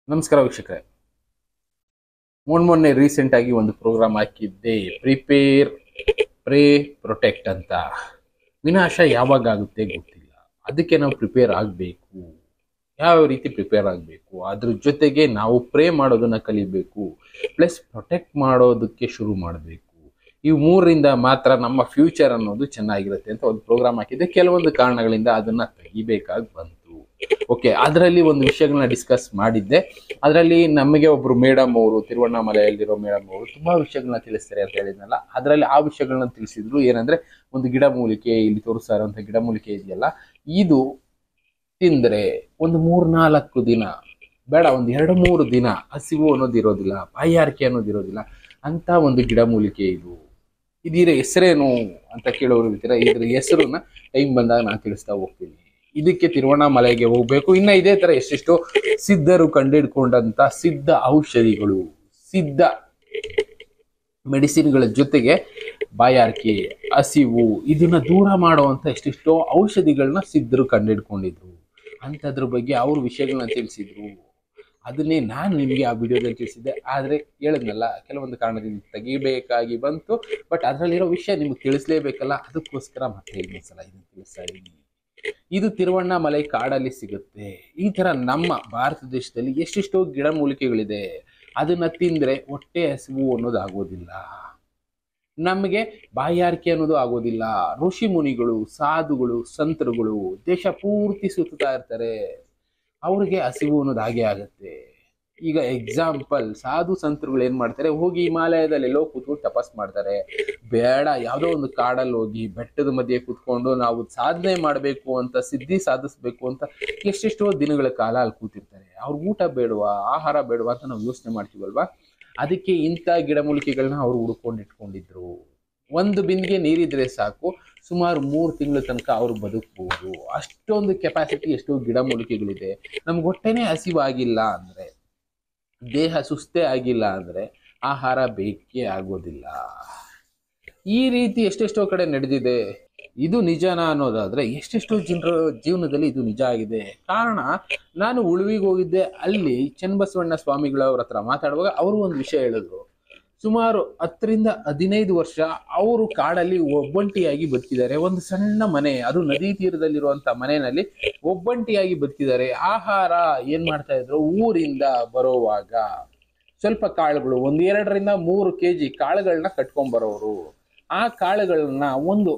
ನಮಸ್ಕಾರ ವೀಕ್ಷಕರೇ. ಮೊನ್ನೆ ರೀಸೆಂಟ್ ಆಗಿ ಒಂದು ಪ್ರೋಗ್ರಾಮ್ ಹಾಕಿದ್ದೆ, ಪ್ರಿಪೇರ್ ಪ್ರೇ ಪ್ರೊಟೆಕ್ಟ್ ಅಂತ. ವಿನಾಶ ಯಾವಾಗ ಆಗುತ್ತೆ ಗೊತ್ತಿಲ್ಲ, ಅದಕ್ಕೆ ನಾವು ಪ್ರಿಪೇರ್ ಆಗಬೇಕು. ಯಾವ ರೀತಿ ಪ್ರಿಪೇರ್ ಆಗಬೇಕು, ಅದ್ರ ಜೊತೆಗೆ ನಾವು ಪ್ರೇ ಮಾಡೋದನ್ನ ಕಲಿಬೇಕು, ಪ್ಲಸ್ ಪ್ರೊಟೆಕ್ಟ್ ಮಾಡೋದಕ್ಕೆ ಶುರು ಮಾಡಬೇಕು. ಇವು ಮೂರರಿಂದ ಮಾತ್ರ ನಮ್ಮ ಫ್ಯೂಚರ್ ಅನ್ನೋದು ಚೆನ್ನಾಗಿರುತ್ತೆ ಅಂತ ಒಂದು ಪ್ರೋಗ್ರಾಮ್ ಹಾಕಿದ್ದೆ. ಕೆಲವೊಂದು ಕಾರಣಗಳಿಂದ ಅದನ್ನ ತೆಗಿಬೇಕಾಗಿ ಬಂತು. ಓಕೆ, ಅದರಲ್ಲಿ ಒಂದು ವಿಷಯಗಳನ್ನ ಡಿಸ್ಕಸ್ ಮಾಡಿದ್ದೆ. ಅದರಲ್ಲಿ ನಮಗೆ ಒಬ್ರು ಮೇಡಮ್ ಅವರು, ತಿರುವಣ್ಣಾಮಲೆಯಲ್ಲಿರೋ ಮೇಡಮ್ ಅವರು ತುಂಬಾ ವಿಷಯಗಳನ್ನ ತಿಳಿಸ್ತಾರೆ ಅಂತ ಹೇಳಿದ್ನಲ್ಲ, ಅದರಲ್ಲಿ ಆ ವಿಷಯಗಳನ್ನ ತಿಳಿಸಿದ್ರು. ಏನಂದ್ರೆ, ಒಂದು ಗಿಡಮೂಲಿಕೆ, ಇಲ್ಲಿ ತೋರಿಸ್ತಾ ಇರುವಂತ ಗಿಡಮೂಲಿಕೆ ಇದೆಯಲ್ಲ, ಇದು ತಿಂದ್ರೆ ಒಂದು 3-4 ದಿನ ಬೇಡ, ಒಂದು 2-3 ದಿನ ಹಸಿವು ಅನ್ನೋದಿರೋದಿಲ್ಲ, ಬಾಯಾರಿಕೆ ಅನ್ನೋದಿರೋದಿಲ್ಲ ಅಂತ ಒಂದು ಗಿಡಮೂಲಿಕೆ ಇದು. ಇದರ ಹೆಸರೇನು ಅಂತ ಕೇಳೋರು ಇರ್ತೀರ. ಇದ್ರ ಹೆಸರನ್ನ ಟೈಮ್ ಬಂದಾಗ ನಾನು ತಿಳಿಸ್ತಾ ಹೋಗ್ತೀನಿ. ಇದಕ್ಕೆ ತಿರುವಣ್ಣಾಮಲೆಗೆ ಹೋಗ್ಬೇಕು. ಇನ್ನ ಇದೇ ತರ ಎಷ್ಟೆಷ್ಟೋ ಸಿದ್ಧರು ಕಂಡಿಡ್ಕೊಂಡಂತ ಸಿದ್ಧ ಔಷಧಿಗಳು, ಸಿದ್ಧ ಮೆಡಿಸಿನ್ಗಳ ಜೊತೆಗೆ ಬಾಯಾರಿಕೆ, ಹಸಿವು ಇದನ್ನ ದೂರ ಮಾಡುವಂತ ಎಷ್ಟೆಷ್ಟೋ ಔಷಧಿಗಳನ್ನ ಸಿದ್ಧರು ಕಂಡಿಡ್ಕೊಂಡಿದ್ರು. ಅಂತದ್ರ ಬಗ್ಗೆ ಅವ್ರ ವಿಷಯಗಳನ್ನ ತಿಳಿಸಿದ್ರು. ಅದನ್ನೇ ನಾನು ನಿಮಗೆ ಆ ವಿಡಿಯೋದಲ್ಲಿ ತಿಳಿಸಿದ್ದೆ. ಆದ್ರೆ ಹೇಳಿದ್ನಲ್ಲ, ಕೆಲವೊಂದು ಕಾರಣದಿಂದ ತೆಗಿಬೇಕಾಗಿ ಬಂತು. ಬಟ್ ಅದರಲ್ಲಿರೋ ವಿಷಯ ನಿಮ್ಗೆ ತಿಳಿಸ್ಲೇಬೇಕಲ್ಲ, ಅದಕ್ಕೋಸ್ಕರ ಮತ್ತೆ ಇನ್ನೊಂದ್ಸಲ ಇದನ್ನ ತಿಳಿಸ್ತಾ ಇದ್ದೀನಿ. ಇದು ತಿರುವಣ್ಣಾಮಲೈ ಕಾಡಲ್ಲಿ ಸಿಗುತ್ತೆ. ಈ ತರ ನಮ್ಮ ಭಾರತ ದೇಶದಲ್ಲಿ ಎಷ್ಟೆಷ್ಟೋ ಗಿಡಮೂಲಿಕೆಗಳಿದೆ. ಅದನ್ನ ತಿಂದ್ರೆ ಹೊಟ್ಟೆ ಹಸಿವು ಅನ್ನೋದು ಆಗೋದಿಲ್ಲ, ನಮಗೆ ಬಾಯಾರಿಕೆ ಅನ್ನೋದು ಆಗೋದಿಲ್ಲ. ಋಷಿ ಮುನಿಗಳು, ಸಾಧುಗಳು, ಸಂತರುಗಳು ದೇಶ ಪೂರ್ತಿ ಸುತ್ತಾ ಇರ್ತಾರೆ, ಅವ್ರಿಗೆ ಹಸಿವು ಅನ್ನೋದು ಹಾಗೆ ಆಗತ್ತೆ. ಈಗ ಎಕ್ಸಾಂಪಲ್, ಸಾಧು ಸಂತರುಗಳು ಏನ್ ಮಾಡ್ತಾರೆ, ಹೋಗಿ ಹಿಮಾಲಯದಲ್ಲಿ ಎಲ್ಲೋ ಕೂತ್ಕೊಂಡು ತಪಸ್ ಮಾಡ್ತಾರೆ. ಬೇಡ, ಯಾವ್ದೋ ಒಂದು ಕಾಡಲ್ಲಿ ಹೋಗಿ ಬೆಟ್ಟದ ಮಧ್ಯೆ ಕೂತ್ಕೊಂಡು ನಾವು ಸಾಧನೆ ಮಾಡಬೇಕು ಅಂತ, ಸಿದ್ಧಿ ಸಾಧಿಸ್ಬೇಕು ಅಂತ ಎಷ್ಟೆಷ್ಟೋ ದಿನಗಳ ಕಾಲ ಅಲ್ಲಿ ಕೂತಿರ್ತಾರೆ. ಅವ್ರ ಊಟ ಬೇಡವಾ, ಆಹಾರ ಬೇಡವಾ ಅಂತ ನಾವು ಯೋಚನೆ ಮಾಡ್ತೀವಲ್ವಾ. ಅದಕ್ಕೆ ಇಂಥ ಗಿಡಮೂಲಿಕೆಗಳನ್ನ ಅವ್ರು ಹುಡ್ಕೊಂಡು ಇಟ್ಕೊಂಡಿದ್ರು. ಒಂದು ಬಿಂದಿಗೆ ನೀರಿದ್ರೆ ಸಾಕು, ಸುಮಾರು 3 ತಿಂಗಳ ತನಕ ಅವ್ರು ಬದುಕಬಹುದು. ಅಷ್ಟೊಂದು ಕೆಪಾಸಿಟಿ ಎಷ್ಟೋ ಗಿಡಮೂಲಿಕೆಗಳಿದೆ. ನಮ್ಗೆ ಹೊಟ್ಟೆನೇ ಹಸಿವಾಗಿಲ್ಲ ಅಂದ್ರೆ, ದೇಹ ಸುಸ್ತೇ ಆಗಿಲ್ಲ ಅಂದ್ರೆ ಆಹಾರ ಬೇಕೇ ಆಗೋದಿಲ್ಲ. ಈ ರೀತಿ ಎಷ್ಟೆಷ್ಟೋ ಕಡೆ ನಡೆದಿದೆ. ಇದು ನಿಜನಾ ಅನ್ನೋದಾದ್ರೆ ಎಷ್ಟೆಷ್ಟೋ ಜನರ ಜೀವನದಲ್ಲಿ ಇದು ನಿಜ ಆಗಿದೆ. ಕಾರಣ, ನಾನು ಉಳುವಿಗೆ ಹೋಗಿದ್ದೆ. ಅಲ್ಲಿ ಚನ್ನಬಸವಣ್ಣ ಸ್ವಾಮಿಗಳವ್ರ ಹತ್ರ ಮಾತಾಡುವಾಗ ಅವರು ಒಂದು ವಿಷಯ ಹೇಳಿದ್ರು. ಸುಮಾರು 10-15 ವರ್ಷ ಅವರು ಕಾಡಲ್ಲಿ ಒಬ್ಬಂಟಿಯಾಗಿ ಬದುಕಿದ್ದಾರೆ. ಒಂದು ಸಣ್ಣ ಮನೆ, ಅದು ನದಿ ತೀರದಲ್ಲಿರುವಂತ ಮನೆಯಲ್ಲಿ ಒಬ್ಬಂಟಿಯಾಗಿ ಬದುಕಿದ್ದಾರೆ. ಆಹಾರ ಏನ್ ಮಾಡ್ತಾ ಇದ್ರು, ಊರಿಂದ ಬರೋವಾಗ ಸ್ವಲ್ಪ ಕಾಳುಗಳು, 1-2-3 kg ಕಾಳುಗಳನ್ನ ಕಟ್ಕೊಂಡ್ ಬರೋರು. ಆ ಕಾಳುಗಳನ್ನ ಒಂದು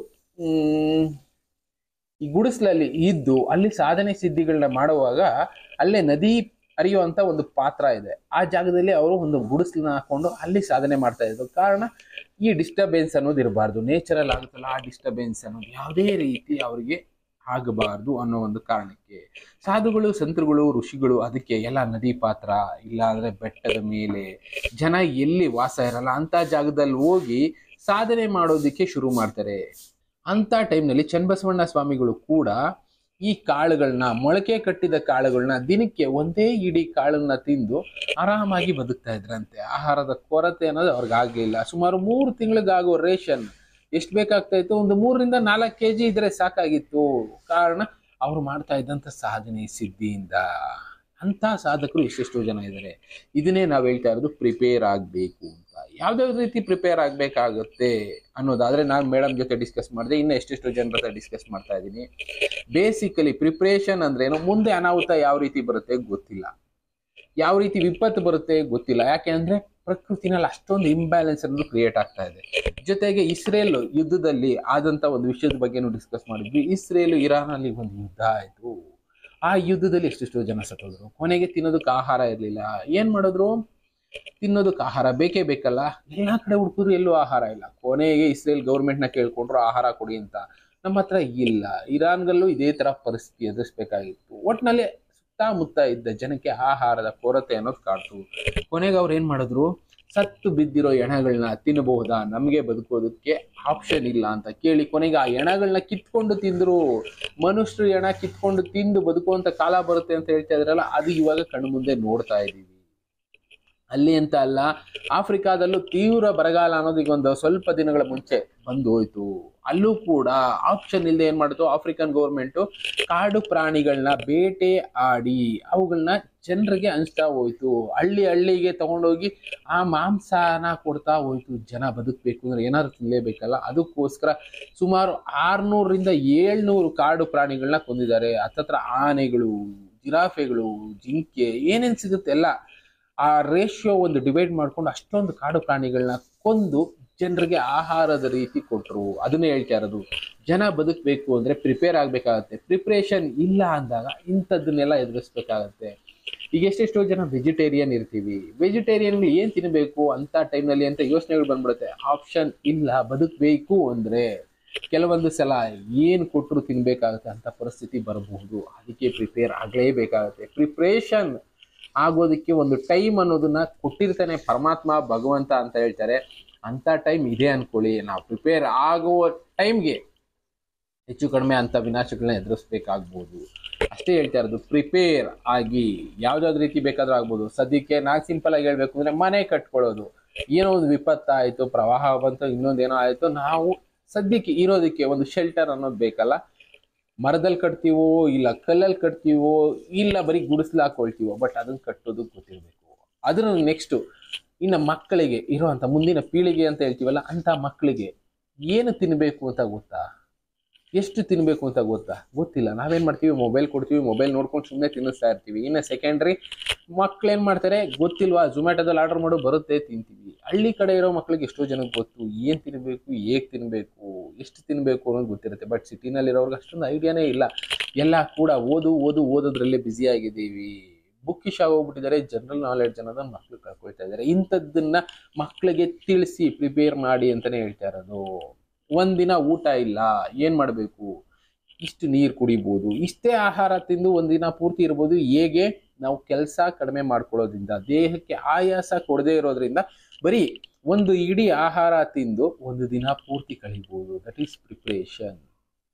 ಈ ಗುಡಿಸ್ಲಲ್ಲಿ ಇದ್ದು ಅಲ್ಲಿ ಸಾಧನೆ ಸಿದ್ಧಿಗಳನ್ನ ಮಾಡುವಾಗ, ಅಲ್ಲೇ ನದಿ ಹರಿಯುವಂತ ಒಂದು ಪಾತ್ರ ಇದೆ, ಆ ಜಾಗದಲ್ಲಿ ಅವರು ಒಂದು ಗುಡಿಸ್ಲನ್ನ ಹಾಕೊಂಡು ಅಲ್ಲಿ ಸಾಧನೆ ಮಾಡ್ತಾ ಇದ್ರು. ಕಾರಣ, ಈ ಡಿಸ್ಟರ್ಬೆನ್ಸ್ ಅನ್ನೋದು ಇರಬಾರ್ದು, ನೇಚರಲ್ ಆಗುತ್ತಲ್ಲ ಆ ಡಿಸ್ಟರ್ಬೆನ್ಸ್ ಅನ್ನೋದು ಯಾವುದೇ ರೀತಿ ಅವರಿಗೆ ಆಗಬಾರ್ದು ಅನ್ನೋ ಒಂದು ಕಾರಣಕ್ಕೆ ಸಾಧುಗಳು, ಸಂತರುಗಳು, ಋಷಿಗಳು ಅದಕ್ಕೆ ಎಲ್ಲ ನದಿ ಪಾತ್ರ, ಇಲ್ಲ ಅಂದ್ರೆ ಬೆಟ್ಟದ ಮೇಲೆ ಜನ ಎಲ್ಲಿ ವಾಸ ಇರಲ್ಲ ಅಂತ ಜಾಗದಲ್ಲಿ ಹೋಗಿ ಸಾಧನೆ ಮಾಡೋದಿಕ್ಕೆ ಶುರು ಮಾಡ್ತಾರೆ. ಅಂತ ಟೈಮ್ನಲ್ಲಿ ಚನ್ನಬಸವಣ್ಣ ಸ್ವಾಮಿಗಳು ಕೂಡ ಈ ಕಾಳುಗಳನ್ನ, ಮೊಳಕೆ ಕಟ್ಟಿದ ಕಾಳುಗಳನ್ನ ದಿನಕ್ಕೆ ಒಂದೇ ಇಡೀ ಕಾಳನ್ನ ತಿಂದು ಆರಾಮಾಗಿ ಬದುಕ್ತಾ ಇದ್ರಂತೆ. ಆಹಾರದ ಕೊರತೆ ಅನ್ನೋದು ಅವ್ರಿಗಾಗ್ಲಿಲ್ಲ. ಸುಮಾರು 3 ತಿಂಗಳಿಗಾಗೋ ರೇಷನ್ ಎಷ್ಟು ಬೇಕಾಗ್ತಾ ಇತ್ತು, ಒಂದು 3-4 kg ಇದ್ರೆ ಸಾಕಾಗಿತ್ತು. ಕಾರಣ, ಅವ್ರು ಮಾಡ್ತಾ ಇದ್ದಂತ ಸಾಧನೆ ಸಿದ್ಧಿಯಿಂದ. ಅಂತ ಸಾಧಕರು ಎಷ್ಟೆಷ್ಟೋ ಜನ ಇದ್ದಾರೆ. ಇದನ್ನೇ ನಾವು ಹೇಳ್ತಾ ಇರೋದು, ಪ್ರಿಪೇರ್ ಆಗ್ಬೇಕು ಅಂತ. ಯಾವ್ದಾವ್ದು ರೀತಿ ಪ್ರಿಪೇರ್ ಆಗ್ಬೇಕಾಗುತ್ತೆ ಅನ್ನೋದಾದ್ರೆ, ನಾನು ಮೇಡಮ್ ಜೊತೆ ಡಿಸ್ಕಸ್ ಮಾಡಿದೆ, ಇನ್ನು ಎಷ್ಟೆಷ್ಟೋ ಜನರ ಹತ್ರ ಡಿಸ್ಕಸ್ ಮಾಡ್ತಾ ಇದ್ದೀನಿ. ಬೇಸಿಕಲಿ ಪ್ರಿಪ್ರೇಷನ್ ಅಂದ್ರೆ ಏನು, ಮುಂದೆ ಅನಾಹುತ ಯಾವ ರೀತಿ ಬರುತ್ತೆ ಗೊತ್ತಿಲ್ಲ, ಯಾವ ರೀತಿ ವಿಪತ್ತು ಬರುತ್ತೆ ಗೊತ್ತಿಲ್ಲ. ಯಾಕೆ ಅಂದ್ರೆ ಪ್ರಕೃತಿನಲ್ಲಿ ಅಷ್ಟೊಂದು ಇಂಬ್ಯಾಲೆನ್ಸ್ ಅನ್ನೋದು ಕ್ರಿಯೇಟ್ ಆಗ್ತಾ ಇದೆ. ಜೊತೆಗೆ ಇಸ್ರೇಲ್ ಯುದ್ಧದಲ್ಲಿ ಆದಂತ ಒಂದು ವಿಷಯದ ಬಗ್ಗೆನೂ ಡಿಸ್ಕಸ್ ಮಾಡಿದ್ವಿ. ಇಸ್ರೇಲ್ ಇರಾನ್ ಅಲ್ಲಿ ಒಂದು ಯುದ್ಧ ಆಯ್ತು. ಆ ಯುದ್ಧದಲ್ಲಿ ಎಷ್ಟೆಷ್ಟೋ ಜನ ಸತ್ತೋದ್ರು. ಕೊನೆಗೆ ತಿನ್ನೋದಕ್ಕೆ ಆಹಾರ ಇರ್ಲಿಲ್ಲ. ಏನ್ ಮಾಡಿದ್ರು, ತಿನ್ನೋದಕ್ಕೆ ಆಹಾರ ಬೇಕೇ ಬೇಕಲ್ಲ. ಎಲ್ಲಾ ಕಡೆ ಹುಡುಕಿದ್ರು, ಎಲ್ಲೂ ಆಹಾರ ಇಲ್ಲ. ಕೊನೆಗೆ ಇಸ್ರೇಲ್ ಗೌರ್ಮೆಂಟ್ ನ ಕೇಳ್ಕೊಂಡ್ರು ಆಹಾರ ಕೊಡಿ ಅಂತ. ನಮ್ಮ ಹತ್ರ ಇಲ್ಲ. ಇರಾನ್ಗಲ್ಲೂ ಇದೇ ತರ ಪರಿಸ್ಥಿತಿ ಎದುರಿಸ್ಬೇಕಾಗಿತ್ತು. ಒಟ್ನಲ್ಲಿ ಸುತ್ತಮುತ್ತ ಇದ್ದ ಜನಕ್ಕೆ ಆಹಾರದ ಕೊರತೆ ಅನ್ನೋದು ಕಾಡ್ತು. ಕೊನೆಗೆ ಅವ್ರು ಏನ್ ಮಾಡಿದ್ರು, ಸತ್ತು ಬಿದ್ದಿರೋ ಎಣಗಳನ್ನ ತಿನ್ನಬಹುದಾ, ನಮ್ಗೆ ಬದುಕೋದಕ್ಕೆ ಆಪ್ಷನ್ ಇಲ್ಲ ಅಂತ ಕೇಳಿ ಕೊನೆಗೆ ಆ ಎಣಗಳನ್ನ ಕಿತ್ಕೊಂಡು ತಿಂದ್ರು. ಮನುಷ್ಯರು ಎಣ ಕಿತ್ಕೊಂಡು ತಿಂದು ಬದುಕುವಂತ ಕಾಲ ಬರುತ್ತೆ ಅಂತ ಹೇಳ್ತಾ ಇದ್ರಲ್ಲ, ಅದು ಇವಾಗ ಕಣ್ಣು ಮುಂದೆ ನೋಡ್ತಾ ಇದೀವಿ. ಅಲ್ಲಿ ಅಂತ ಅಲ್ಲ, ಆಫ್ರಿಕಾದಲ್ಲೂ ತೀವ್ರ ಬರಗಾಲ ಅನ್ನೋದು ಈಗ ಒಂದು ಸ್ವಲ್ಪ ದಿನಗಳ ಮುಂಚೆ ಬಂದು ಹೋಯ್ತು. ಅಲ್ಲೂ ಕೂಡ ಆಪ್ಷನ್ ಇಲ್ಲದೆ ಏನ್ ಮಾಡ್ತು ಆಫ್ರಿಕನ್ ಗೌರ್ಮೆಂಟ್, ಕಾಡು ಪ್ರಾಣಿಗಳನ್ನ ಬೇಟೆ ಆಡಿ ಅವುಗಳನ್ನ ಜನರಿಗೆ ಹಂಚ್ತಾ ಹೋಯ್ತು. ಹಳ್ಳಿಗೆ ತಗೊಂಡೋಗಿ ಆ ಮಾಂಸನ ಕೊಡ್ತಾ ಹೋಯ್ತು. ಜನ ಬದುಕಬೇಕು ಅಂದ್ರೆ ಏನಾದ್ರು ತಿನ್ಲೇಬೇಕಲ್ಲ, ಅದಕ್ಕೋಸ್ಕರ ಸುಮಾರು 600 ರಿಂದ 700 ಕಾಡು ಪ್ರಾಣಿಗಳನ್ನ ಕೊಂದಿದ್ದಾರೆ. ಹತ್ತತ್ರ ಆನೆಗಳು, ಜಿರಾಫೆಗಳು, ಜಿಂಕೆ, ಏನೇನ್ ಸಿಗುತ್ತೆ ಎಲ್ಲ ಆ ರೇಷಿಯೋ ಒಂದು ಡಿವೈಡ್ ಮಾಡ್ಕೊಂಡು ಅಷ್ಟೊಂದು ಕಾಡು ಪ್ರಾಣಿಗಳನ್ನ ಕೊಂದು ಜನರಿಗೆ ಆಹಾರದ ರೀತಿ ಕೊಟ್ರು. ಅದನ್ನೇ ಹೇಳ್ತಾ ಇರೋದು, ಜನ ಬದುಕಬೇಕು ಅಂದ್ರೆ ಪ್ರಿಪೇರ್ ಆಗ್ಬೇಕಾಗತ್ತೆ. ಪ್ರಿಪ್ರೇಷನ್ ಇಲ್ಲ ಅಂದಾಗ ಇಂಥದ್ದನ್ನೆಲ್ಲ ಎದುರಿಸ್ಬೇಕಾಗತ್ತೆ. ಈಗ ಎಷ್ಟೆಷ್ಟೋ ಜನ ವೆಜಿಟೇರಿಯನ್ ಇರ್ತೀವಿ, ವೆಜಿಟೇರಿಯನ್ಗಳು ಏನ್ ತಿನ್ಬೇಕು ಅಂತ ಟೈಮ್ನಲ್ಲಿ ಅಂತ ಯೋಚನೆಗಳು ಬಂದ್ಬಿಡುತ್ತೆ. ಆಪ್ಷನ್ ಇಲ್ಲ, ಬದುಕಬೇಕು ಅಂದ್ರೆ ಕೆಲವೊಂದು ಸಲ ಏನ್ ಕೊಟ್ಟರು ತಿನ್ಬೇಕಾಗತ್ತೆ ಅಂತ ಪರಿಸ್ಥಿತಿ ಬರಬಹುದು. ಅದಕ್ಕೆ ಪ್ರಿಪೇರ್ ಆಗ್ಲೇಬೇಕಾಗತ್ತೆ. ಪ್ರಿಪ್ರೇಷನ್ ಆಗೋದಕ್ಕೆ ಒಂದು ಟೈಮ್ ಅನ್ನೋದನ್ನ ಕೊಟ್ಟಿರ್ತಾನೆ ಪರಮಾತ್ಮ, ಭಗವಂತ ಅಂತ ಹೇಳ್ತಾರೆ. ಅಂತ ಟೈಮ್ ಇದೆ ಅನ್ಕೊಳ್ಳಿ, ನಾವು ಪ್ರಿಪೇರ್ ಆಗುವ ಟೈಮ್ಗೆ ಹೆಚ್ಚು ಕಡಿಮೆ ಅಂತ ವಿನಾಶಗಳನ್ನ ಎದುರಿಸ್ಬೇಕಾಗ್ಬೋದು. ಅಷ್ಟೇ ಹೇಳ್ತಾ ಇರೋದು, ಪ್ರಿಪೇರ್ ಆಗಿ ಯಾವ್ದಾವ್ದು ರೀತಿ ಬೇಕಾದ್ರೂ ಆಗ್ಬೋದು. ಸದ್ಯಕ್ಕೆ ನಾನ್ ಸಿಂಪಲ್ ಆಗಿ ಹೇಳ್ಬೇಕು ಅಂದ್ರೆ ಮನೆ ಕಟ್ಕೊಳ್ಳೋದು, ಏನೋ ಒಂದು ವಿಪತ್ತ ಆಯ್ತು, ಪ್ರವಾಹ ಬಂತು, ಇನ್ನೊಂದೇನೋ ಆಯ್ತು, ನಾವು ಸದ್ಯಕ್ಕೆ ಇರೋದಕ್ಕೆ ಒಂದು ಶೆಲ್ಟರ್ ಅನ್ನೋದು ಬೇಕಲ್ಲ. ಮರದಲ್ಲಿ ಕಟ್ತೀವೋ ಇಲ್ಲ ಕಲ್ಲಲ್ಲಿ ಕಟ್ತೀವೋ ಇಲ್ಲ ಬರೀ ಗುಡಿಸ್ಲು ಹಾಕೊಳ್ತೀವೋ, ಬಟ್ ಅದನ್ನ ಕಟ್ಟೋದು ಗೊತ್ತಿರ್ಬೇಕು. ಅದ್ರ ನೆಕ್ಸ್ಟ್ ಇನ್ನು ಮಕ್ಕಳಿಗೆ ಇರುವಂತ ಮುಂದಿನ ಪೀಳಿಗೆ ಅಂತ ಹೇಳ್ತೀವಲ್ಲ, ಅಂತ ಮಕ್ಕಳಿಗೆ ಏನು ತಿನ್ಬೇಕು ಅಂತ ಗೊತ್ತಾ, ಎಷ್ಟು ತಿನ್ಬೇಕು ಅಂತ ಗೊತ್ತಿಲ್ಲ. ನಾವೇನ್ ಮಾಡ್ತೀವಿ, ಮೊಬೈಲ್ ಕೊಡ್ತೀವಿ, ಮೊಬೈಲ್ ನೋಡ್ಕೊಂಡು ಸುಮ್ಮನೆ ತಿನ್ನಿಸ್ತಾ ಇರ್ತೀವಿ. ಇನ್ನು ಸೆಕೆಂಡ್ರಿ ಮಕ್ಳು ಏನ್ ಮಾಡ್ತಾರೆ ಗೊತ್ತಿಲ್ವಾ, ಝೊಮ್ಯಾಟೋದಲ್ಲಿ ಆರ್ಡರ್ ಮಾಡೋ ಬರುತ್ತೆ, ತಿಂತೀವಿ. ಹಳ್ಳಿ ಕಡೆ ಇರೋ ಮಕ್ಳಿಗೆ ಎಷ್ಟೋ ಜನಕ್ಕೆ ಗೊತ್ತು ಏನ್ ತಿನ್ಬೇಕು, ಹೇಗ್ ತಿನ್ಬೇಕು, ಎಷ್ಟು ತಿನ್ಬೇಕು ಅನ್ನೋದು ಗೊತ್ತಿರುತ್ತೆ. ಬಟ್ ಸಿಟಿನಲ್ಲಿರೋರ್ಗೆ ಅಷ್ಟೊಂದು ಐಡಿಯಾನೇ ಇಲ್ಲ. ಎಲ್ಲ ಕೂಡ ಓದೋದ್ರಲ್ಲೇ ಬ್ಯುಸಿ ಆಗಿದ್ದೀವಿ. ಬುಕ್ಕಿಶ್ ಆಗೋಗ್ಬಿಟ್ಟಿದ್ದಾರೆ. ಜನರಲ್ ನಾಲೆಡ್ಜ್ ಅನ್ನೋದನ್ನ ಮಕ್ಳು ಕಳ್ಕೊಳ್ತಾ ಇದ್ದಾರೆ. ಇಂಥದ್ದನ್ನ ಮಕ್ಳಿಗೆ ತಿಳಿಸಿ ಪ್ರಿಪೇರ್ ಮಾಡಿ ಅಂತಾನೆ ಹೇಳ್ತಾ ಇರೋದು. ಒಂದಿನ ಊಟ ಇಲ್ಲ, ಏನ್ ಮಾಡ್ಬೇಕು, ಇಷ್ಟು ನೀರು ಕುಡಿಬಹುದು, ಇಷ್ಟೇ ಆಹಾರ ತಿಂದು ಒಂದಿನ ಪೂರ್ತಿ ಇರ್ಬೋದು. ಹೇಗೆ ನಾವು ಕೆಲಸ ಕಡಿಮೆ ಮಾಡ್ಕೊಳ್ಳೋದ್ರಿಂದ, ದೇಹಕ್ಕೆ ಆಯಾಸ ಕೊಡದೇ ಇರೋದ್ರಿಂದ ಬರೀ ಒಂದು ಇಡೀ ಆಹಾರ ತಿಂದು ಒಂದು ದಿನ ಪೂರ್ತಿ ಕಳಿಬಹುದು. That is preparation.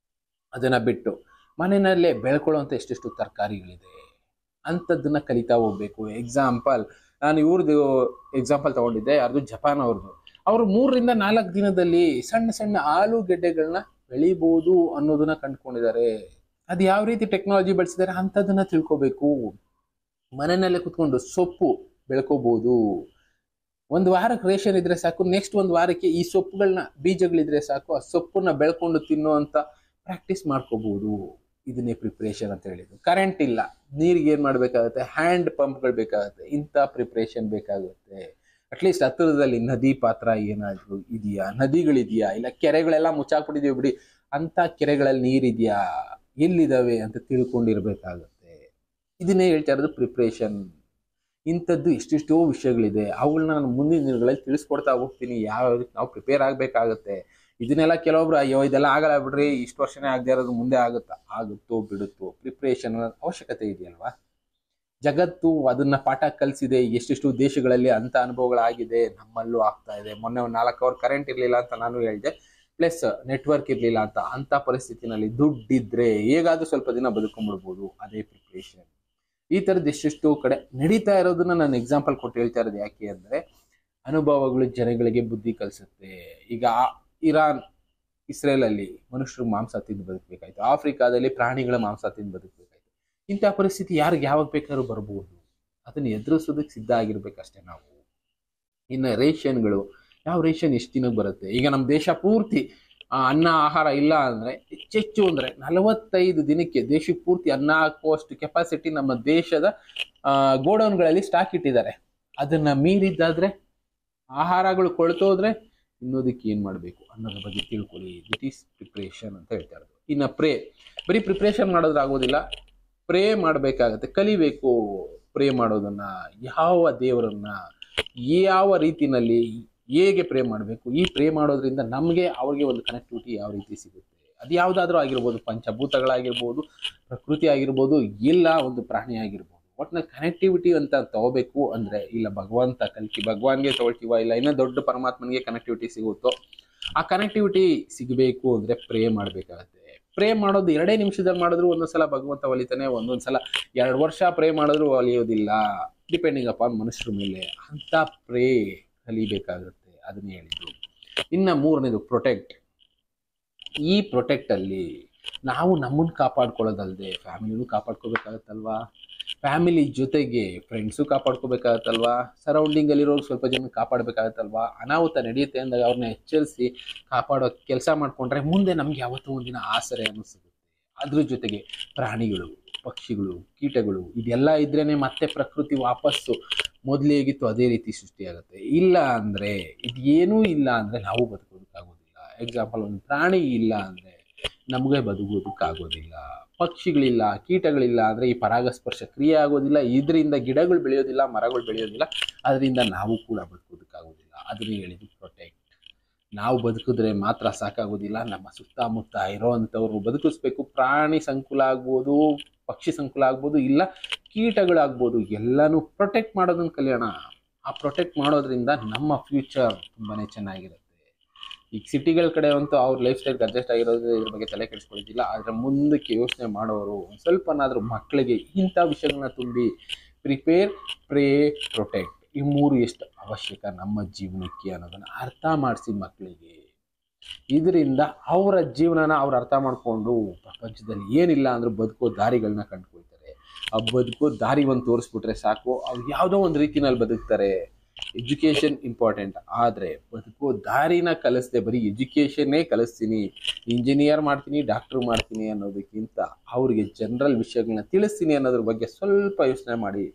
ಅದನ್ನ ಬಿಟ್ಟು ಮನೆಯಲ್ಲೇ ಬೆಳ್ಕೊಳ್ಳುವಂತ ಎಷ್ಟೆಷ್ಟು ತರಕಾರಿಗಳಿದೆ ಅಂಥದ್ದನ್ನ ಕಲಿತಾ ಹೋಗ್ಬೇಕು. ಎಕ್ಸಾಂಪಲ್, ನಾನು ಇವ್ರದ್ದು ಎಕ್ಸಾಂಪಲ್ ತಗೊಂಡಿದ್ದೆ, ಯಾರ್ದು ಜಪಾನ್ ಅವ್ರದ್ದು. ಅವರು 3 ರಿಂದ 4 ದಿನದಲ್ಲಿ ಸಣ್ಣ ಸಣ್ಣ ಆಲೂಗೆಡ್ಡೆಗಳನ್ನ ಬೆಳಿಬಹುದು ಅನ್ನೋದನ್ನ ಕಂಡುಕೊಂಡಿದ್ದಾರೆ. ಅದು ಯಾವ ರೀತಿ ಟೆಕ್ನಾಲಜಿ ಬಳಸಿದ್ದಾರೆ ಅಂಥದ್ದನ್ನ ತಿಳ್ಕೊಬೇಕು. ಮನೆಯಲ್ಲೇ ಕುತ್ಕೊಂಡು ಸೊಪ್ಪು ಬೆಳ್ಕೋಬಹುದು. ಒಂದು ವಾರಕ್ಕೆ ರೇಷನ್ ಇದ್ರೆ ಸಾಕು, ನೆಕ್ಸ್ಟ್ ಒಂದು ವಾರಕ್ಕೆ ಈ ಸೊಪ್ಪುಗಳನ್ನ ಬೀಜಗಳಿದ್ರೆ ಸಾಕು, ಆ ಸೊಪ್ಪನ್ನ ಬೆಳ್ಕೊಂಡು ತಿನ್ನೋ ಅಂತ ಪ್ರಾಕ್ಟೀಸ್ ಮಾಡ್ಕೋಬಹುದು. ಇದನ್ನೇ ಪ್ರಿಪ್ರೇಷನ್ ಅಂತ ಹೇಳಿದ್ರು. ಕರೆಂಟ್ ಇಲ್ಲ, ನೀರಿಗೆ ಏನ್ ಮಾಡ್ಬೇಕಾಗತ್ತೆ, ಹ್ಯಾಂಡ್ ಪಂಪ್ಗಳು ಬೇಕಾಗುತ್ತೆ. ಇಂಥ ಪ್ರಿಪ್ರೇಷನ್ ಬೇಕಾಗುತ್ತೆ. ಅಟ್ಲೀಸ್ಟ್ ಹತ್ತಿರದಲ್ಲಿ ನದಿ ಪಾತ್ರ ಏನಾದ್ರು ಇದೆಯಾ, ನದಿಗಳಿದೆಯಾ, ಇಲ್ಲ ಕೆರೆಗಳೆಲ್ಲ ಮುಚ್ಚಾಕ್ಬಿಟ್ಟಿದೀವಿ ಬಿಡಿ, ಅಂತ ಕೆರೆಗಳಲ್ಲಿ ನೀರಿದೆಯಾ, ಎಲ್ಲಿದಾವೆ ಅಂತ ತಿಳ್ಕೊಂಡಿರ್ಬೇಕಾಗತ್ತೆ. ಇದನ್ನೇ ಹೇಳ್ತಾ ಇರೋದು ಪ್ರಿಪ್ರೇಷನ್. ಇಂಥದ್ದು ಎಷ್ಟೆಷ್ಟೋ ವಿಷಯಗಳಿದೆ, ಅವುಗಳನ್ನ ನಾನು ಮುಂದಿನ ದಿನಗಳಲ್ಲಿ ತಿಳಿಸ್ಕೊಡ್ತಾ ಹೋಗ್ತೀನಿ. ಯಾವ ನಾವು ಪ್ರಿಪೇರ್ ಆಗ್ಬೇಕಾಗತ್ತೆ. ಇದನ್ನೆಲ್ಲ ಕೆಲವೊಬ್ರು ಅಯ್ಯೋ ಇದೆಲ್ಲ ಆಗಲ್ಲ ಬಿಡ್ರಿ, ಇಷ್ಟು ವರ್ಷನೇ ಆಗದೆ ಇರೋದು ಮುಂದೆ ಆಗುತ್ತೋ ಬಿಡುತ್ತೋ. ಪ್ರಿಪ್ರೇಷನ್ ಅವಶ್ಯಕತೆ ಇದೆಯಲ್ವಾ. ಜಗತ್ತು ಅದನ್ನ ಪಾಠ ಕಲಿಸಿದೆ. ಎಷ್ಟೆಷ್ಟು ದೇಶಗಳಲ್ಲಿ ಅಂತ ಅನುಭವಗಳಾಗಿದೆ, ನಮ್ಮಲ್ಲೂ ಆಗ್ತಾ ಇದೆ. ಮೊನ್ನೆ ಒಂದು 4 ಅವರ್ ಕರೆಂಟ್ ಇರ್ಲಿಲ್ಲ ಅಂತ ನಾನು ಹೇಳಿದೆ, ಪ್ಲಸ್ ನೆಟ್ವರ್ಕ್ ಇರ್ಲಿಲ್ಲ ಅಂತ ಪರಿಸ್ಥಿತಿನಲ್ಲಿ ದುಡ್ಡಿದ್ರೆ ಹೇಗಾದ್ರೂ ಸ್ವಲ್ಪ ದಿನ ಬದುಕೊಂಡ್ಬಿಡ್ಬೋದು. ಅದೇ ಪ್ರಿಪ್ರೇಷನ್. ಈ ತರದ್ದು ಎಷ್ಟೆಷ್ಟು ಕಡೆ ನಡೀತಾ ಇರೋದನ್ನ ನಾನು ಎಕ್ಸಾಂಪಲ್ ಕೊಟ್ಟು ಹೇಳ್ತಾ ಇರೋದು ಯಾಕೆ ಅಂದ್ರೆ, ಅನುಭವಗಳು ಜನಗಳಿಗೆ ಬುದ್ಧಿ ಕಲಿಸುತ್ತೆ. ಈಗ ಇರಾನ್, ಇಸ್ರೇಲ್ ಅಲ್ಲಿ ಮನುಷ್ಯರು ಮಾಂಸ ತಿಂದು ಬದುಕಬೇಕಾಯ್ತು. ಆಫ್ರಿಕಾದಲ್ಲಿ ಪ್ರಾಣಿಗಳ ಮಾಂಸ ತಿಂದು ಬದುಕಬೇಕಾಯ್ತು. ಇಂಥ ಪರಿಸ್ಥಿತಿ ಯಾರಿಗೆ ಯಾವಾಗ ಬೇಕಾದ್ರೂ ಬರ್ಬೋದು. ಅದನ್ನ ಎದುರಿಸೋದಕ್ಕೆ ಸಿದ್ಧ ಆಗಿರ್ಬೇಕಷ್ಟೇ ನಾವು. ಇನ್ನು ರೇಷನ್ಗಳು, ಯಾವ ರೇಷನ್ ಎಷ್ಟು ದಿನಕ್ಕೆ ಬರುತ್ತೆ. ಈಗ ನಮ್ಮ ದೇಶ ಪೂರ್ತಿ ಅನ್ನ ಆಹಾರ ಇಲ್ಲ ಅಂದ್ರೆ ಹೆಚ್ಚೆಚ್ಚು ಅಂದ್ರೆ 45 ದಿನಕ್ಕೆ ದೇಶಕ್ಕೆ ಪೂರ್ತಿ ಅನ್ನ ಹಾಕುವಷ್ಟು ಕೆಪಾಸಿಟಿ ನಮ್ಮ ದೇಶದ ಗೋಡೌನ್ಗಳಲ್ಲಿ ಸ್ಟಾಕ್ ಇಟ್ಟಿದ್ದಾರೆ. ಅದನ್ನ ಮೀರಿದ್ದಾದ್ರೆ, ಆಹಾರಗಳು ಕೊಳ್ತೋದ್ರೆ ಇನ್ನೋದಕ್ಕೆ ಏನ್ ಮಾಡ್ಬೇಕು ಅನ್ನೋದ್ರ ಬಗ್ಗೆ ತಿಳ್ಕೊಳ್ಳಿ. ದಿಟ್ ಈಸ್ ಪ್ರಿಪ್ರೇಷನ್ ಅಂತ ಹೇಳ್ತಾ ಇರೋದು. ಇನ್ನು ಬರೀ ಪ್ರಿಪ್ರೇಷನ್ ಮಾಡೋದ್ರ ಆಗೋದಿಲ್ಲ, ಪ್ರೇ ಮಾಡ್ಬೇಕಾಗತ್ತೆ, ಕಲಿಬೇಕು ಪ್ರೇ ಮಾಡೋದನ್ನ. ಯಾವ ದೇವರನ್ನ ಯಾವ ರೀತಿನಲ್ಲಿ ಹೇಗೆ ಪ್ರೇ ಮಾಡಬೇಕು, ಈ ಪ್ರೇ ಮಾಡೋದ್ರಿಂದ ನಮ್ಗೆ ಅವ್ರಿಗೆ ಒಂದು ಕನೆಕ್ಟಿವಿಟಿ ಯಾವ ರೀತಿ ಸಿಗುತ್ತೆ. ಅದು ಯಾವ್ದಾದ್ರೂ ಆಗಿರ್ಬೋದು, ಪಂಚಭೂತಗಳಾಗಿರ್ಬೋದು, ಪ್ರಕೃತಿ ಆಗಿರ್ಬೋದು, ಇಲ್ಲ ಒಂದು ಪ್ರಾಣಿ ಆಗಿರ್ಬೋದು. ಒಟ್ನಲ್ಲಿ ಕನೆಕ್ಟಿವಿಟಿ ಅಂತ ತಗೋಬೇಕು ಅಂದ್ರೆ, ಇಲ್ಲ ಭಗವಂತ ಭಗವಾನ್ಗೆ ತಗೊಳ್ತೀವ, ಇಲ್ಲ ಇನ್ನೂ ದೊಡ್ಡ ಪರಮಾತ್ಮನಿಗೆ ಕನೆಕ್ಟಿವಿಟಿ ಸಿಗುತ್ತೋ, ಆ ಕನೆಕ್ಟಿವಿಟಿ ಸಿಗಬೇಕು ಅಂದ್ರೆ ಪ್ರೇ ಮಾಡ್ಬೇಕಾಗತ್ತೆ. ಪ್ರೇ ಮಾಡೋದು 2 ನಿಮಿಷದಲ್ಲಿ ಮಾಡಿದ್ರು ಒಂದೊಂದ್ಸಲ ಭಗವಂತ ಒಲಿತಾನೆ, ಒಂದೊಂದ್ಸಲ 2 ವರ್ಷ ಪ್ರೇ ಮಾಡಿದ್ರು ಒಲಿಯೋದಿಲ್ಲ, ಡಿಪೆಂಡಿಂಗ್ ಅಪಾನ್ ಮನುಷ್ಯರ ಮೇಲೆ. ಅಂತ ಪ್ರೇ ಕಲಿಬೇಕಾಗುತ್ತೆ, ಅದನ್ನೇ ಹೇಳಿದ್ರು. ಇನ್ನ 3ನೇದು ಪ್ರೊಟೆಕ್ಟ್. ಈ ಪ್ರೊಟೆಕ್ಟ್ ಅಲ್ಲಿ ನಾವು ನಮ್ಮನ್ನು ಕಾಪಾಡ್ಕೊಳ್ಳೋದಲ್ದೆ ಫ್ಯಾಮಿಲಿನೂ ಕಾಪಾಡ್ಕೋಬೇಕಾಗತ್ತಲ್ವಾ, ಫ್ಯಾಮಿಲಿ ಜೊತೆಗೆ ಫ್ರೆಂಡ್ಸು ಕಾಪಾಡ್ಕೋಬೇಕಾಗತ್ತಲ್ವಾ, ಸರೌಂಡಿಂಗ್ ಅಲ್ಲಿರೋರು ಸ್ವಲ್ಪ ಜನ ಕಾಪಾಡಬೇಕಾಗತ್ತಲ್ವಾ. ಅನಾಹುತ ನಡೆಯುತ್ತೆ ಅಂದಾಗ ಅವ್ರನ್ನ ಎಚ್ಚರಿಸಿ ಕಾಪಾಡೋ ಕೆಲಸ ಮಾಡ್ಕೊಂಡ್ರೆ ಮುಂದೆ ನಮ್ಗೆ ಯಾವತ್ತೂ ಒಂದಿನ ಆಸರೆ ಅನ್ನಿಸುತ್ತೆ. ಅದ್ರ ಜೊತೆಗೆ ಪ್ರಾಣಿಗಳು, ಪಕ್ಷಿಗಳು, ಕೀಟಗಳು ಇದೆಲ್ಲ ಇದ್ರೇನೆ ಮತ್ತೆ ಪ್ರಕೃತಿ ವಾಪಸ್ಸು ಮೊದಲು ಹೇಗಿತ್ತು ಅದೇ ರೀತಿ ಸೃಷ್ಟಿಯಾಗುತ್ತೆ. ಇಲ್ಲ ಅಂದ್ರೆ ಇದೇನೂ ಇಲ್ಲ ಅಂದ್ರೆ ನಾವು ಬದುಕೋದಕ್ಕಾಗೋದಿಲ್ಲ. ಎಕ್ಸಾಂಪಲ್, ಒಂದು ಪ್ರಾಣಿ ಇಲ್ಲ ಅಂದ್ರೆ ನಮಗೆ ಬದುಕೋದಕ್ಕಾಗೋದಿಲ್ಲ, ಪಕ್ಷಿಗಳಿಲ್ಲ, ಕೀಟಗಳಿಲ್ಲ ಅಂದ್ರೆ ಈ ಪರಾಗಸ್ಪರ್ಶ ಕ್ರಿಯೆ ಆಗೋದಿಲ್ಲ, ಇದರಿಂದ ಗಿಡಗಳು ಬೆಳೆಯೋದಿಲ್ಲ, ಮರಗಳು ಬೆಳೆಯೋದಿಲ್ಲ, ಅದರಿಂದ ನಾವು ಕೂಡ ಬದುಕೋದಕ್ಕಾಗೋದಿಲ್ಲ. ಅದನ್ನ ಹೇಳಿದ್ರು ಪ್ರೊಟೆಕ್ಟ್. ನಾವು ಬದುಕಿದ್ರೆ ಮಾತ್ರ ಸಾಕಾಗೋದಿಲ್ಲ, ನಮ್ಮ ಸುತ್ತಮುತ್ತ ಇರೋವಂಥವ್ರು ಬದುಕಿಸ್ಬೇಕು. ಪ್ರಾಣಿ ಸಂಕುಲ ಆಗ್ಬೋದು, ಪಕ್ಷಿ ಸಂಕುಲ ಆಗ್ಬೋದು, ಇಲ್ಲ ಕೀಟಗಳಾಗ್ಬೋದು, ಎಲ್ಲನೂ ಪ್ರೊಟೆಕ್ಟ್ ಮಾಡೋದನ್ನ ಕಲಿಯೋಣ. ಆ ಪ್ರೊಟೆಕ್ಟ್ ಮಾಡೋದ್ರಿಂದ ನಮ್ಮ ಫ್ಯೂಚರ್ ತುಂಬಾನೇ ಚೆನ್ನಾಗಿರುತ್ತೆ. ಈಗ ಸಿಟಿಗಳ ಕಡೆ ಅಂತೂ ಅವ್ರ ಲೈಫ್ ಸ್ಟೈಲ್ಗೆ ಅಡ್ಜಸ್ಟ್ ಆಗಿರೋದು, ಇದ್ರ ಬಗ್ಗೆ ತಲೆ ಕೆಡಿಸ್ಕೊಳ್ತಿಲ್ಲ. ಆದರೆ ಮುಂದಕ್ಕೆ ಯೋಚನೆ ಮಾಡೋರು ಸ್ವಲ್ಪನಾದರೂ ಮಕ್ಕಳಿಗೆ ಇಂಥ ವಿಷಯಗಳನ್ನ ತುಂಬಿ ಪ್ರಿಪೇರ್, ಪ್ರೇ, ಪ್ರೊಟೆಕ್ಟ್ ಈ 3 ಎಷ್ಟು ಅವಶ್ಯಕ ನಮ್ಮ ಜೀವನಕ್ಕೆ ಅನ್ನೋದನ್ನ ಅರ್ಥ ಮಾಡಿಸಿ ಮಕ್ಕಳಿಗೆ. ಇದರಿಂದ ಅವರ ಜೀವನನ ಅವ್ರು ಅರ್ಥ ಮಾಡಿಕೊಂಡು ಪ್ರಪಂಚದಲ್ಲಿ ಏನಿಲ್ಲ ಅಂದ್ರೂ ಬದುಕೋ ದಾರಿಗಳನ್ನ ಕಂಡುಕೊಳ್ತಾರೆ. ಆ ಬದುಕೋ ದಾರಿ ಒಂದು ತೋರಿಸ್ಬಿಟ್ರೆ ಸಾಕು, ಅವ್ರು ಯಾವುದೋ ಒಂದು ರೀತಿನಲ್ಲಿ ಬದುಕ್ತಾರೆ. ಎಜುಕೇಷನ್ ಇಂಪಾರ್ಟೆಂಟ್, ಆದರೆ ಬದುಕೋ ದಾರಿನ ಕಲಿಸ್ದೆ ಬರೀ ಎಜುಕೇಷನ್ನೇ ಕಲಿಸ್ತೀನಿ, ಇಂಜಿನಿಯರ್ ಮಾಡ್ತೀನಿ, ಡಾಕ್ಟ್ರು ಮಾಡ್ತೀನಿ ಅನ್ನೋದಕ್ಕಿಂತ ಅವ್ರಿಗೆ ಜನರಲ್ ವಿಷಯಗಳನ್ನ ತಿಳಿಸ್ತೀನಿ ಅನ್ನೋದ್ರ ಬಗ್ಗೆ ಸ್ವಲ್ಪ ಯೋಚನೆ ಮಾಡಿ.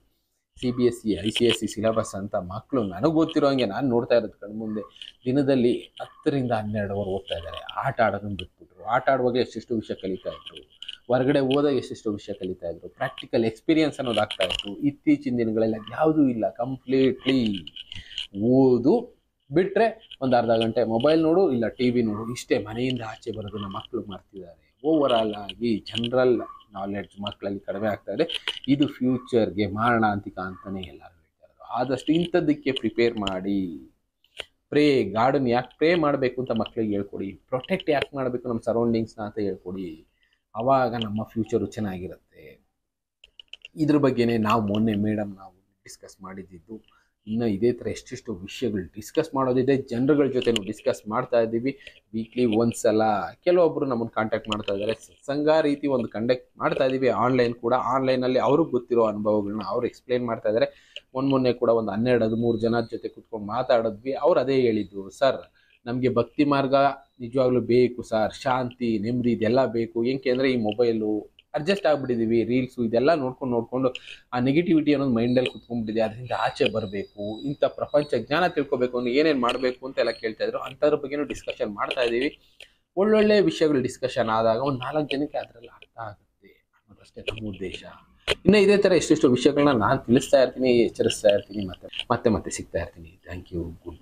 CBSE, ICSE ಸಿಲೆಬಸ್ ಅಂತ ಮಕ್ಕಳು ನನಗೆ ಗೊತ್ತಿರೋ ಹಂಗೆ ನಾನು ನೋಡ್ತಾ ಇರೋದು ಕಣ್ಮುಂದೆ ದಿನದಲ್ಲಿ 10 ರಿಂದ 12 ಅವರ್ ಓದ್ತಾ ಇದ್ದಾರೆ. ಆಟ ಆಡೋದನ್ನು ಬಿಟ್ಬಿಟ್ರು. ಆಟ ಆಡುವಾಗ ಎಷ್ಟೆಷ್ಟು ವಿಷಯ ಕಲಿತಾ ಇದ್ರು, ಹೊರಗಡೆ ಹೋದಾಗ ಎಷ್ಟೆಷ್ಟು ವಿಷಯ ಕಲಿತಾ ಇದ್ರು, ಪ್ರಾಕ್ಟಿಕಲ್ ಎಕ್ಸ್ಪೀರಿಯನ್ಸ್ ಅನ್ನೋದು ಆಗ್ತಾ ಇತ್ತು. ಇತ್ತೀಚಿನ ದಿನಗಳೆಲ್ಲ ಯಾವುದೂ ಇಲ್ಲ. ಕಂಪ್ಲೀಟ್ಲಿ ಓದು ಬಿಟ್ಟರೆ ಒಂದು ಅರ್ಧ ಗಂಟೆ ಮೊಬೈಲ್ ನೋಡು, ಇಲ್ಲ TV ನೋಡು, ಇಷ್ಟೇ. ಮನೆಯಿಂದ ಆಚೆ ಬರೋದನ್ನ ಮಕ್ಕಳು ಮಾಡ್ತಿದ್ದಾರೆ. ಓವರ್ ಆಲ್ ಆಗಿ ಜನರಲ್ ನಾಲೆಡ್ಜ್ ಮಕ್ಕಳಲ್ಲಿ ಕಡಿಮೆ ಆಗ್ತಾ ಇದೆ. ಇದು ಫ್ಯೂಚರ್ಗೆ ಮಾರಣಾಂತಿಕ ಅಂತಲೇ ಎಲ್ಲರೂ ಹೇಳ್ತಾ ಇರೋದು. ಆದಷ್ಟು ಇಂಥದ್ದಕ್ಕೆ ಪ್ರಿಪೇರ್ ಮಾಡಿ. ಪ್ರೇ, ಗಾರ್ಡನ್ ಯಾಕೆ ಪ್ರೇ ಮಾಡಬೇಕು ಅಂತ ಮಕ್ಕಳಿಗೆ ಹೇಳ್ಕೊಡಿ. ಪ್ರೊಟೆಕ್ಟ್ ಯಾಕೆ ಮಾಡಬೇಕು ನಮ್ಮ ಸರೌಂಡಿಂಗ್ಸ್ನ ಅಂತ ಹೇಳ್ಕೊಡಿ. ಆವಾಗ ನಮ್ಮ ಫ್ಯೂಚರು ಚೆನ್ನಾಗಿರುತ್ತೆ. ಇದ್ರ ಬಗ್ಗೆನೇ ನಾವು ಮೊನ್ನೆ ಮೇಡಮ್ ನಾವು ಡಿಸ್ಕಸ್ ಮಾಡಿದ್ದು. ಇನ್ನು ಇದೇ ಥರ ಎಷ್ಟೆಷ್ಟು ವಿಷಯಗಳು ಡಿಸ್ಕಸ್ ಮಾಡೋದಿದೆ. ಜನರುಗಳ ಜೊತೆ ನಾವು ಡಿಸ್ಕಸ್ ಮಾಡ್ತಾ ಇದ್ದೀವಿ. ವೀಕ್ಲಿ ಒಂದ್ಸಲ ಕೆಲವೊಬ್ಬರು ನಮ್ಮನ್ನು ಕಾಂಟ್ಯಾಕ್ಟ್ ಮಾಡ್ತಾ ಇದ್ದಾರೆ. ಸಂಘ ರೀತಿ ಒಂದು ಕಂಡಕ್ಟ್ ಮಾಡ್ತಾ ಇದ್ದೀವಿ. ಆನ್ಲೈನ್ ಕೂಡ, ಆನ್ಲೈನಲ್ಲಿ ಅವ್ರಿಗೆ ಗೊತ್ತಿರೋ ಅನುಭವಗಳನ್ನ ಅವ್ರು ಎಕ್ಸ್ಪ್ಲೇನ್ ಮಾಡ್ತಾ ಇದ್ದಾರೆ. ಮೊನ್ನೆ ಕೂಡ ಒಂದು 12-13 ಜನ ಜೊತೆ ಕುತ್ಕೊಂಡು ಮಾತಾಡಿದ್ವಿ. ಅವ್ರು ಅದೇ ಹೇಳಿದ್ರು, ಸರ್ ನಮಗೆ ಭಕ್ತಿ ಮಾರ್ಗ ನಿಜವಾಗ್ಲೂ ಬೇಕು ಸರ್, ಶಾಂತಿ, ನೆಮ್ಮದಿ ಇದೆಲ್ಲ ಬೇಕು. ಏಕೆ ಅಂದರೆ ಈ ಮೊಬೈಲು ಅಡ್ಜಸ್ಟ್ ಆಗಿಬಿಟ್ಟಿದ್ದೀವಿ, ರೀಲ್ಸು ಇದೆಲ್ಲ ನೋಡ್ಕೊಂಡು ಆ ನೆಗೆಟಿವಿಟಿ ಅನ್ನೋದು ಮೈಂಡಲ್ಲಿ ಕುತ್ಕೊಂಡ್ಬಿಟ್ಟಿದೆ. ಅದರಿಂದ ಆಚೆ ಬರಬೇಕು, ಇಂಥ ಪ್ರಪಂಚ ಜ್ಞಾನ ತಿಳ್ಕೊಬೇಕು ಅಂದ್ರೆ ಏನೇನು ಮಾಡಬೇಕು ಅಂತ ಎಲ್ಲ ಕೇಳ್ತಾ ಇದ್ರು. ಅಂಥದ್ರ ಬಗ್ಗೆನೂ ಡಿಸ್ಕಷನ್ ಮಾಡ್ತಾ ಇದ್ದೀವಿ. ಒಳ್ಳೊಳ್ಳೆ ವಿಷಯಗಳು ಡಿಸ್ಕಷನ್ ಆದಾಗ ಒಂದು 4 ಜನಕ್ಕೆ ಅದರಲ್ಲಿ ಅರ್ಥ ಆಗುತ್ತೆ ಅನ್ನೋದಷ್ಟೇ ನಮ್ಮ ಉದ್ದೇಶ. ಇನ್ನು ಇದೇ ಥರ ಎಷ್ಟೆಷ್ಟು ವಿಷಯಗಳನ್ನ ನಾನು ತಿಳಿಸ್ತಾ ಇರ್ತೀನಿ, ಎಚ್ಚರಿಸ್ತಾ ಇರ್ತೀನಿ, ಮತ್ತೆ ಸಿಗ್ತಾ ಇರ್ತೀನಿ. Thank you. ಗುಡ್